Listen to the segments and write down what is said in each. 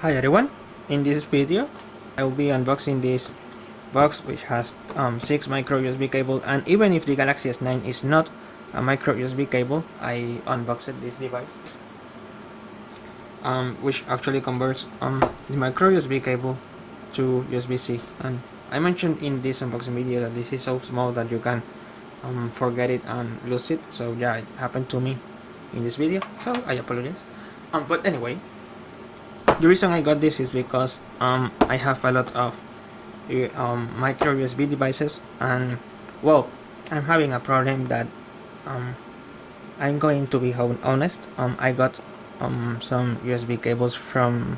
Hi everyone, in this video I will be unboxing this box which has 6 micro USB cable, and even if the Galaxy S9 is not a micro USB cable, I unboxed this device which actually converts the micro USB cable to USB-C. And I mentioned in this unboxing video that this is so small that you can forget it and lose it, so yeah, it happened to me in this video, so I apologize. But anyway, the reason I got this is because I have a lot of micro USB devices, and well, I'm having a problem that I'm going to be honest. I got some USB cables from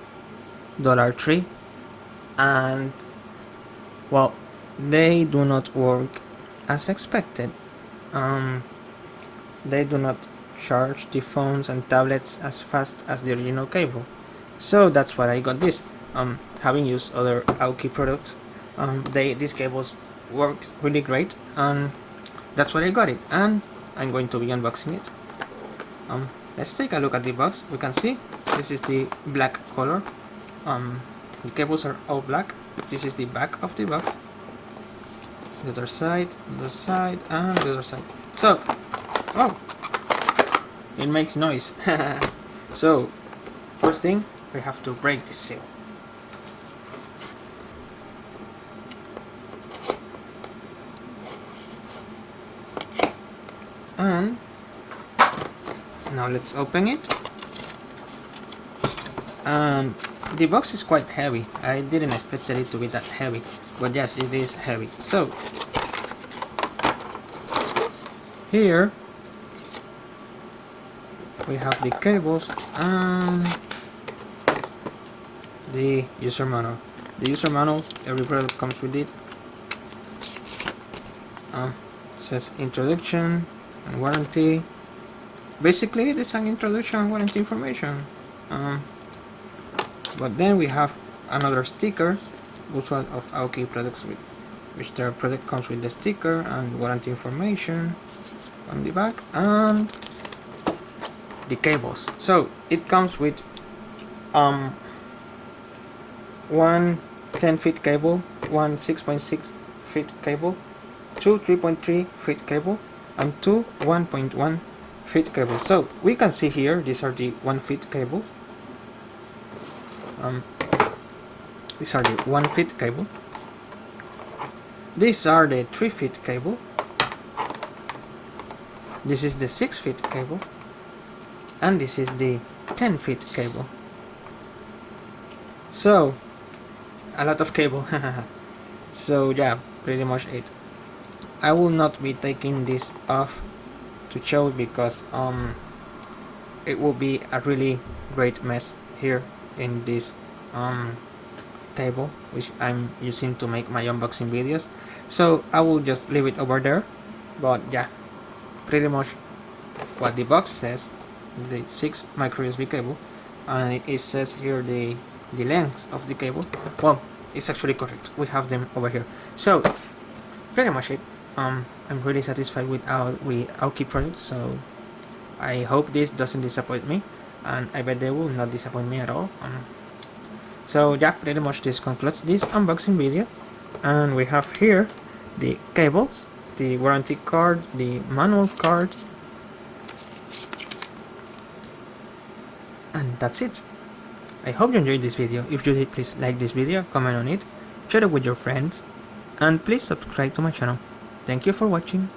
Dollar Tree, and well, they do not work as expected. They do not charge the phones and tablets as fast as the original cable. So that's why I got this. Having used other Aukey products, these cables works really great, and that's why I got it. And I'm going to be unboxing it. Let's take a look at the box. We can see this is the black color. The cables are all black. This is the back of the box. The other side, and the other side. So, oh, it makes noise. So, first thing, we have to break the seal. And now let's open it. And the box is quite heavy. I didn't expect it to be that heavy, but yes, it is heavy. So here we have the cables and the user manual. The user manual, every product comes with it. It says introduction and warranty. Basically, it is an introduction and warranty information. But then we have another sticker, which one of Aukey products, with which their product comes with the sticker and warranty information on the back, and the cables. So it comes with one 10-feet cable, one 6.6 feet cable, two 3.3 feet cable, and two 1.1 feet cable. So we can see here these are the 1 feet cable. These are the 1 feet cable. These are the 3 feet cable. This is the 6 feet cable, and this is the 10 feet cable. So a lot of cable. So yeah, pretty much it. I will not be taking this off to show because it will be a really great mess here in this table which I'm using to make my unboxing videos, so I will just leave it over there. But yeah, pretty much what the box says, the 6 micro USB cable, and it says here the length of the cable. Well, it's actually correct, we have them over here. So pretty much it. I'm really satisfied with Aukey products, so I hope this doesn't disappoint me, and I bet they will not disappoint me at all. So yeah, pretty much this concludes this unboxing video, and we have here the cables, the warranty card, the manual card, and that's it. I hope you enjoyed this video. If you did, please like this video, comment on it, share it with your friends, and please subscribe to my channel. Thank you for watching.